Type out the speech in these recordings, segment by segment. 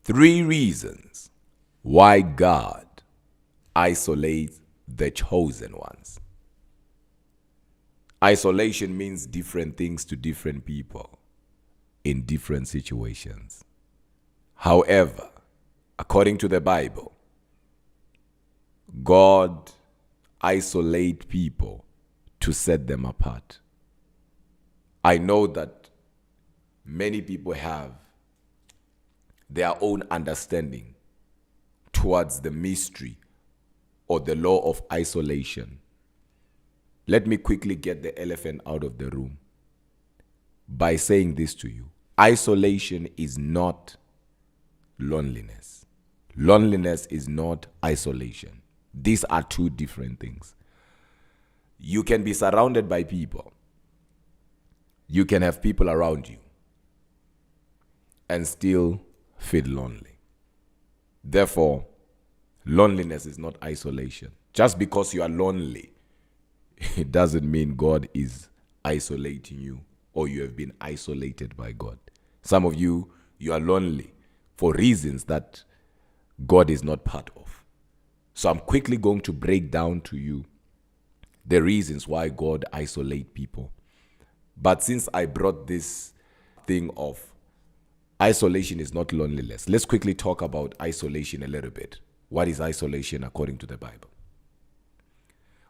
Three reasons why God isolates the chosen ones. Isolation means different things to different people in different situations. However, according to the Bible, God isolates people to set them apart. I know that many people have their own understanding towards the mystery or the law of isolation. Let me quickly get the elephant out of the room by saying this to you. Isolation is not loneliness. Loneliness is not isolation. These are two different things. You can be surrounded by people. You can have people around you and still feel lonely. Therefore, loneliness is not isolation. Just because you are lonely, it doesn't mean God is isolating you or you have been isolated by God. Some of you, you are lonely for reasons that God is not part of. So I'm quickly going to break down to you the reasons why God isolates people. But since I brought this thing of isolation is not loneliness, let's quickly talk about isolation a little bit. What is isolation according to the Bible?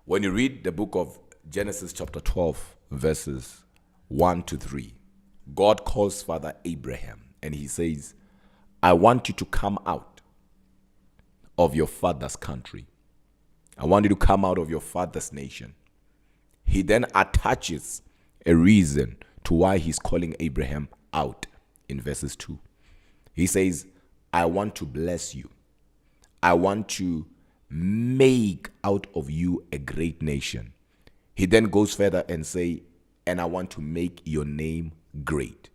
When you read the book of Genesis chapter 12, verses 1 to 3, God calls Father Abraham and he says, I want you to come out of your father's country. I want you to come out of your father's nation. He then attaches a reason to why he's calling Abraham out in verses 2. He says, I want to bless you. I want to make out of you a great nation. He then goes further and say, and I want to make your name great.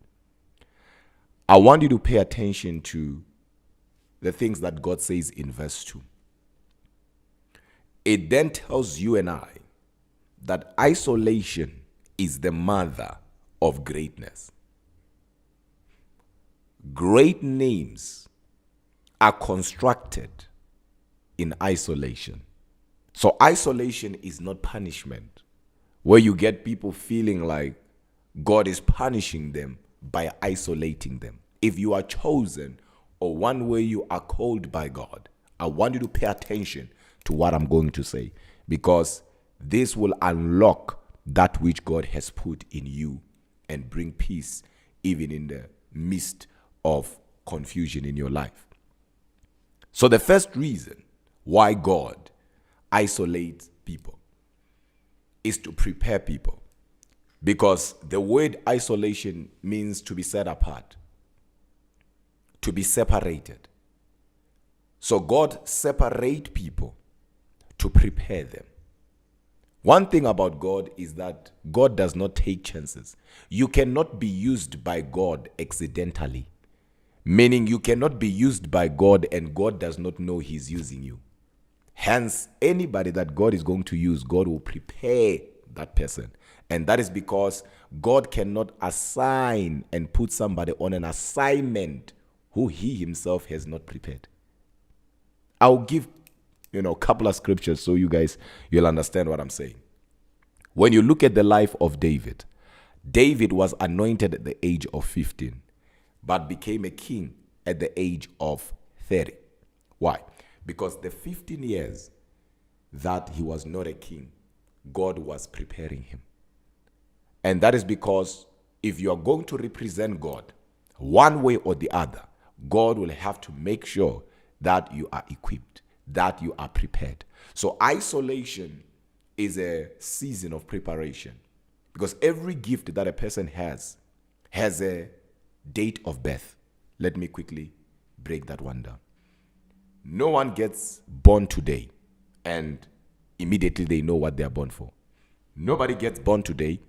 I want you to pay attention to the things that God says in verse 2. It then tells you and I that isolation is the mother of greatness. Great names are constructed in isolation. So isolation is not punishment, where you get people feeling like God is punishing them by isolating them. If you are chosen or one way you are called by God, I want you to pay attention to what I'm going to say, because this will unlock that which God has put in you and bring peace even in the midst of confusion in your life. So the first reason why God isolates people is to prepare people, because the word isolation means to be set apart, to be separated. So God separates people to prepare them. One thing about God is that God does not take chances. You cannot be used by God accidentally, meaning you cannot be used by God and God does not know he's using you. Hence, anybody that God is going to use, God will prepare that person. And that is because God cannot assign and put somebody on an assignment who he himself has not prepared. I'll give a couple of scriptures so you'll understand what I'm saying. When you look at the life of David, David was anointed at the age of 15, but became a king at the age of 30. Why? Because the 15 years that he was not a king, God was preparing him. And that is because if you are going to represent God one way or the other, God will have to make sure that you are equipped, that you are prepared. So isolation is a season of preparation, because every gift that a person has a date of birth. Let me quickly break that one down. No one gets born today and immediately they know what they are born for. Nobody gets born today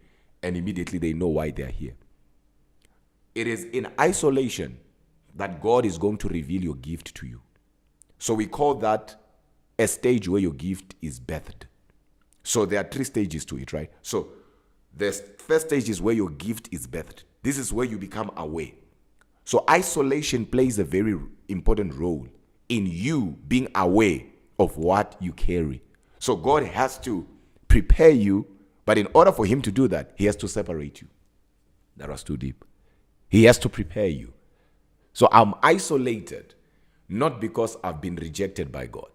and immediately they know why they are here. It is in isolation that God is going to reveal your gift to you. So we call that a stage where your gift is birthed. So there are 3 stages to it, right? So the first stage is where your gift is birthed. This is where you become aware. So isolation plays a very important role in you being aware of what you carry. So God has to prepare you, but in order for him to do that, he has to separate you. That was too deep. He has to prepare you. So I'm isolated, not because I've been rejected by God.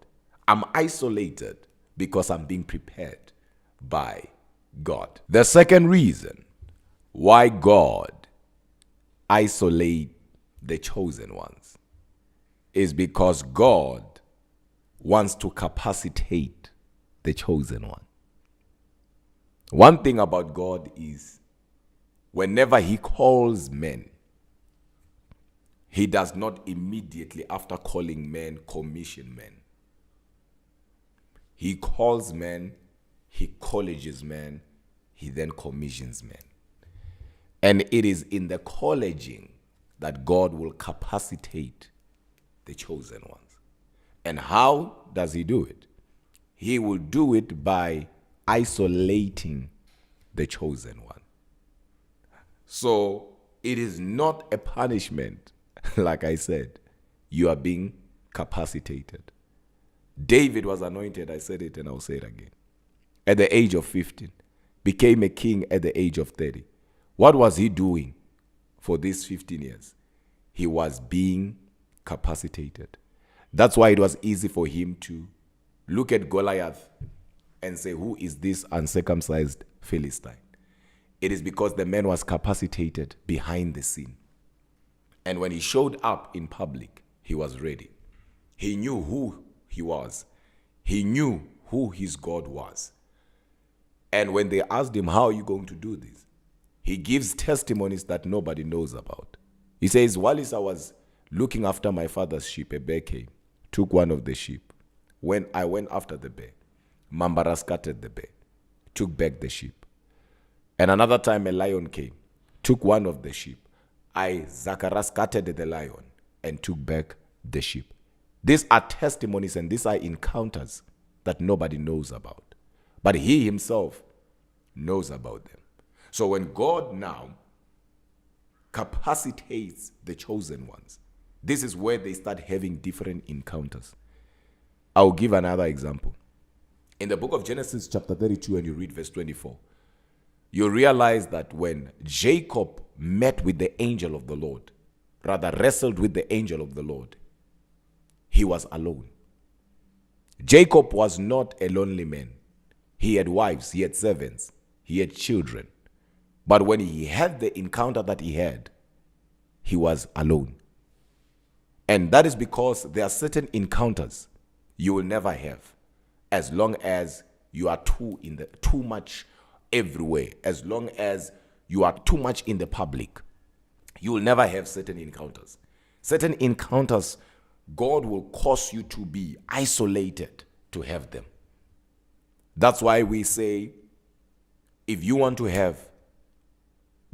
I'm isolated because I'm being prepared by God. The second reason why God isolates the chosen ones is because God wants to capacitate the chosen one. One thing about God is whenever he calls men, he does not immediately, after calling men, commission men. He calls men, he colleges men, he then commissions men. And it is in the colleging that God will capacitate the chosen ones. And how does he do it? He will do it by isolating the chosen one. So it is not a punishment, like I said. You are being capacitated. David was anointed, I said it and I'll say it again, at the age of 15, became a king at the age of 30. What was he doing for these 15 years? He was being capacitated. That's why it was easy for him to look at Goliath and say, who is this uncircumcised Philistine? It is because the man was capacitated behind the scene. And when he showed up in public, he was ready. He knew who he was. He knew who his God was. And when they asked him, how are you going to do this? He gives testimonies that nobody knows about. He says, while I was looking after my father's sheep, a bear came, took one of the sheep. When I went after the bear, Mambara scattered the bear, took back the sheep. And another time a lion came, took one of the sheep. Zachara scattered the lion and took back the sheep. These are testimonies and these are encounters that nobody knows about. But he himself knows about them. So when God now capacitates the chosen ones, this is where they start having different encounters. I'll give another example. In the book of Genesis chapter 32 and you read verse 24, you realize that when Jacob met with the angel of the Lord, rather wrestled with the angel of the Lord, he was alone. Jacob was not a lonely man. He had wives, he had servants, he had children. But when he had the encounter that he had, he was alone. And that is because there are certain encounters you will never have as long as you are too much everywhere, as long as you are too much in the public. You will never have certain encounters. Certain encounters, God will cause you to be isolated to have them. That's why we say, if you want to have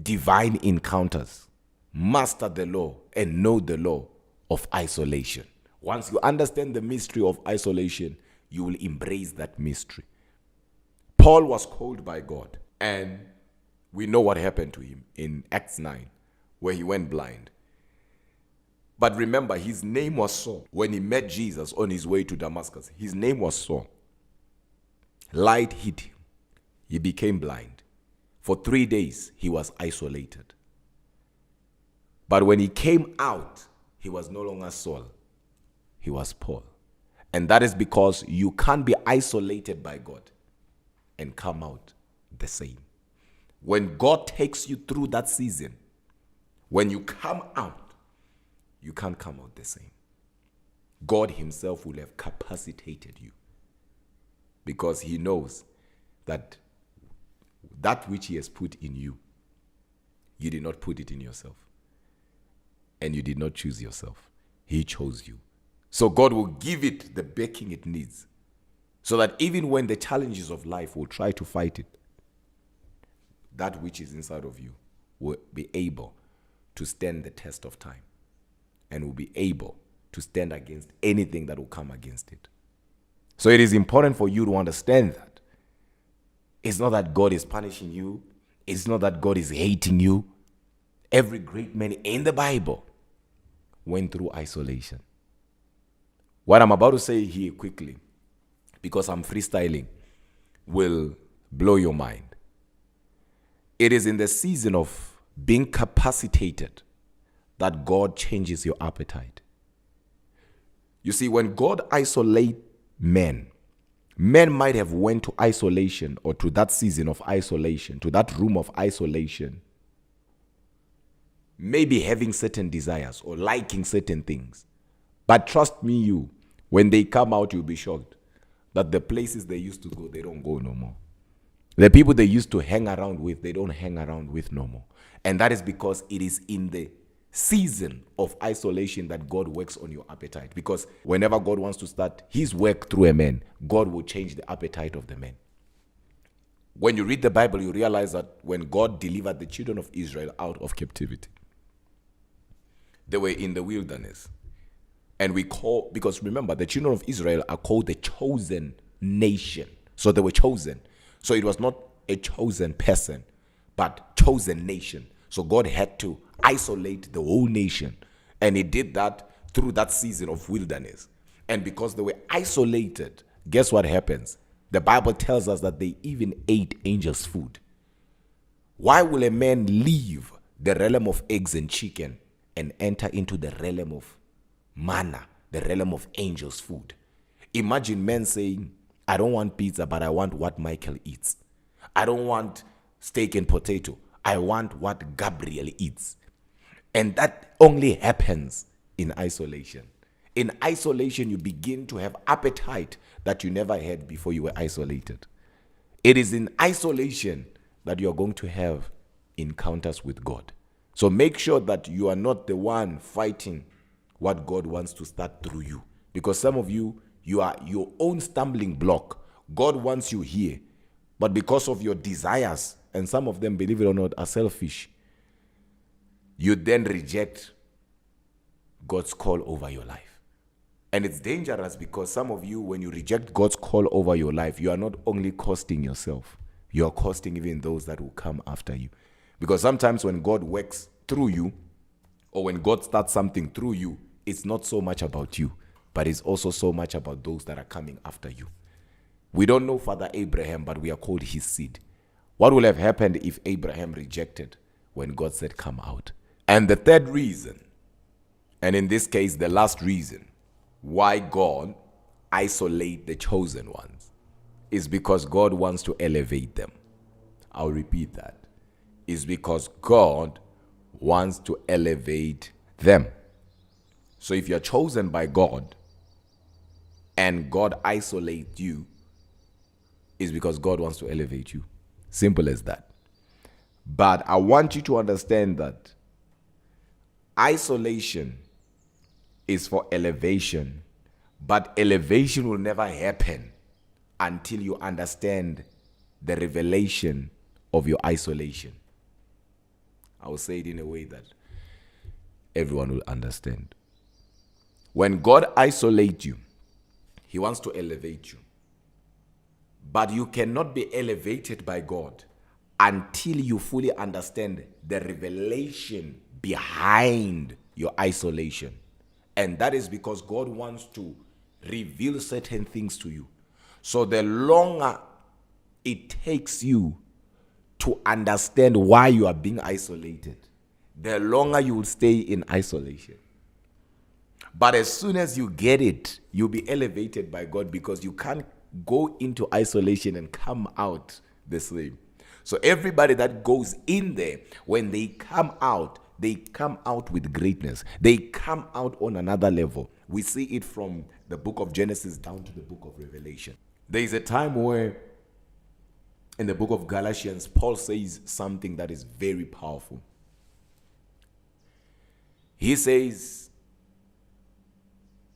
divine encounters, master the law and know the law of isolation. Once you understand the mystery of isolation, you will embrace that mystery. Paul was called by God, and we know what happened to him in Acts 9, where he went blind. But remember, his name was Saul. When he met Jesus on his way to Damascus, his name was Saul. Light hit him. He became blind. For 3 days, he was isolated. But when he came out, he was no longer Saul. He was Paul. And that is because you can't be isolated by God and come out the same. When God takes you through that season, when you come out, you can't come out the same. God himself will have capacitated you because he knows that that which he has put in you, you did not put it in yourself. And you did not choose yourself. He chose you. So God will give it the backing it needs so that even when the challenges of life will try to fight it, that which is inside of you will be able to stand the test of time and will be able to stand against anything that will come against it. So it is important for you to understand that. It's not that God is punishing you. It's not that God is hating you. Every great man in the Bible went through isolation. What I'm about to say here quickly, because I'm freestyling, will blow your mind. It is in the season of being capacitated that God changes your appetite. You see, when God isolates men might have went to isolation, or to that season of isolation, to that room of isolation, maybe having certain desires or liking certain things. But trust me, when they come out, you'll be shocked that the places they used to go, they don't go no more. The people they used to hang around with, they don't hang around with no more. And that is because it is in the season of isolation that God works on your appetite. Because whenever God wants to start his work through a man, God will change the appetite of the man. When you read the Bible, you realize that when God delivered the children of Israel out of captivity, they were in the wilderness. And because remember, the children of Israel are called the chosen nation. So they were chosen. So it was not a chosen person, but chosen nation. So God had to isolate the whole nation. And he did that through that season of wilderness. And because they were isolated, guess what happens? The Bible tells us that they even ate angels' food. Why will a man leave the realm of eggs and chicken and enter into the realm of manna, the realm of angels' food? Imagine men saying, I don't want pizza, but I want what Michael eats. I don't want steak and potato. I want what Gabriel eats. And that only happens in isolation. In isolation, you begin to have appetite that you never had before you were isolated. It is in isolation that you are going to have encounters with God. So make sure that you are not the one fighting what God wants to start through you. Because some of you are your own stumbling block. God wants you here. But because of your desires, and some of them, believe it or not, are selfish, you then reject God's call over your life. And it's dangerous because some of you, when you reject God's call over your life, you are not only costing yourself, you are costing even those that will come after you. Because sometimes when God works through you, or when God starts something through you, it's not so much about you, but it's also so much about those that are coming after you. We don't know Father Abraham, but we are called his seed. What would have happened if Abraham rejected when God said, come out? And the third reason, and in this case, the last reason why God isolate the chosen ones is because God wants to elevate them. I'll repeat that. Is because God wants to elevate them. So if you're chosen by God and God isolates you, is because God wants to elevate you. Simple as that. But I want you to understand that isolation is for elevation, but elevation will never happen until you understand the revelation of your isolation. I will say it in a way that everyone will understand. When God isolates you, he wants to elevate you. But you cannot be elevated by God until you fully understand the revelation behind your isolation. And that is because God wants to reveal certain things to you. So the longer it takes you to understand why you are being isolated, the longer you will stay in isolation. But as soon as you get it, you'll be elevated by God, because you can't go into isolation and come out the same. So everybody that goes in there, when they come out with greatness. They come out on another level. We see it from the book of Genesis down to the book of Revelation. There is a time where in the book of Galatians, Paul says something that is very powerful. He says,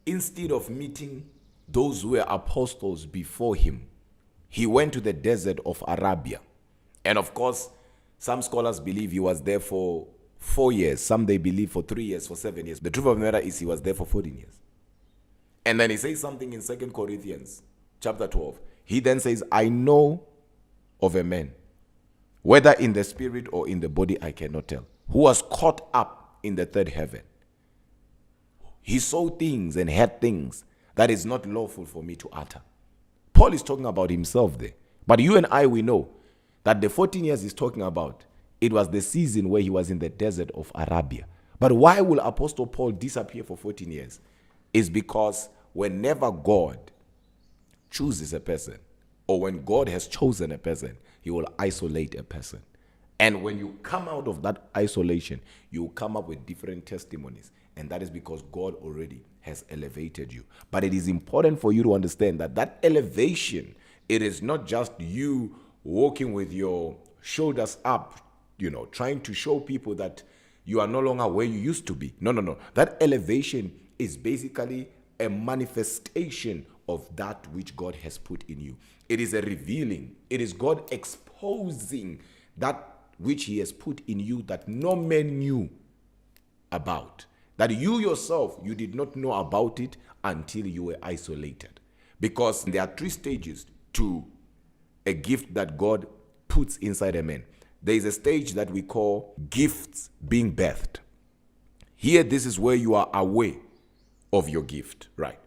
instead of meeting those who were apostles before him, he went to the desert of Arabia. And of course, some scholars believe he was there for 4 years. Some they believe for 3 years, for 7 years. The truth of the matter is he was there for 14 years. And then he says something in 2 Corinthians chapter 12. He then says, I know of a man, whether in the spirit or in the body, I cannot tell, who was caught up in the third heaven. He saw things and heard things that is not lawful for me to utter. Paul is talking about himself there. But you and I, we know that the 14 years he's talking about, it was the season where he was in the desert of Arabia. But why will Apostle Paul disappear for 14 years? It's because whenever God chooses a person, or when God has chosen a person, he will isolate a person. And when you come out of that isolation, you will come up with different testimonies. And that is because God already has elevated you. But it is important for you to understand that that elevation, it is not just you walking with your shoulders up, trying to show people that you are no longer where you used to be. No. That elevation is basically a manifestation of that which God has put in you. It is a revealing. It is God exposing that which he has put in you that no man knew about. That you yourself, you did not know about it until you were isolated. Because there are 3 stages to a gift that God puts inside a man. There is a stage that we call gifts being birthed. Here, this is where you are aware of your gift, right?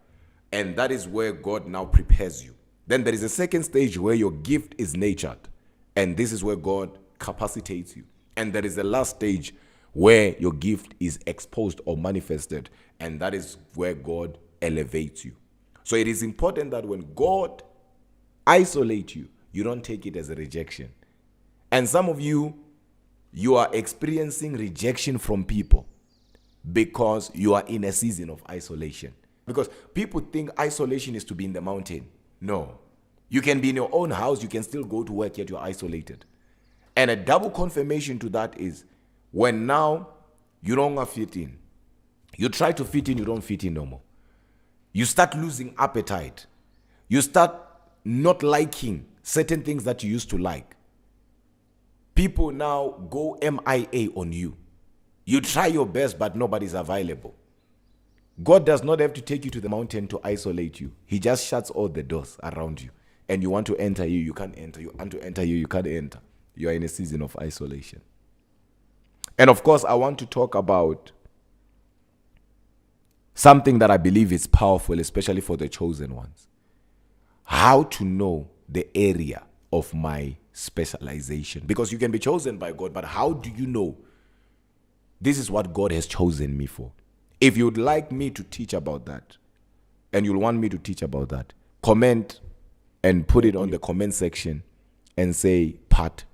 And that is where God now prepares you. Then there is a second stage where your gift is nurtured. And this is where God capacitates you. And there is the last stage where your gift is exposed or manifested. And that is where God elevates you. So it is important that when God isolates you, you don't take it as a rejection. And some of you are experiencing rejection from people because you are in a season of isolation. Because people think isolation is to be in the mountain. No. You can be in your own house, you can still go to work, yet you're isolated. And a double confirmation to that is when now you no longer fit in. You try to fit in, you don't fit in no more. You start losing appetite. You start not liking certain things that you used to like. People now go MIA on you. You try your best, but nobody's available. God does not have to take you to the mountain to isolate you. He just shuts all the doors around you. And you want to enter here, you can't enter. You want to enter here, you can't enter. You are in a season of isolation. And of course, I want to talk about something that I believe is powerful, especially for the chosen ones. How to know the area of my specialization. Because you can be chosen by God, but how do you know this is what God has chosen me for? If you'd like me to teach about that, and you'll want me to teach about that, comment and put it on the comment section and say part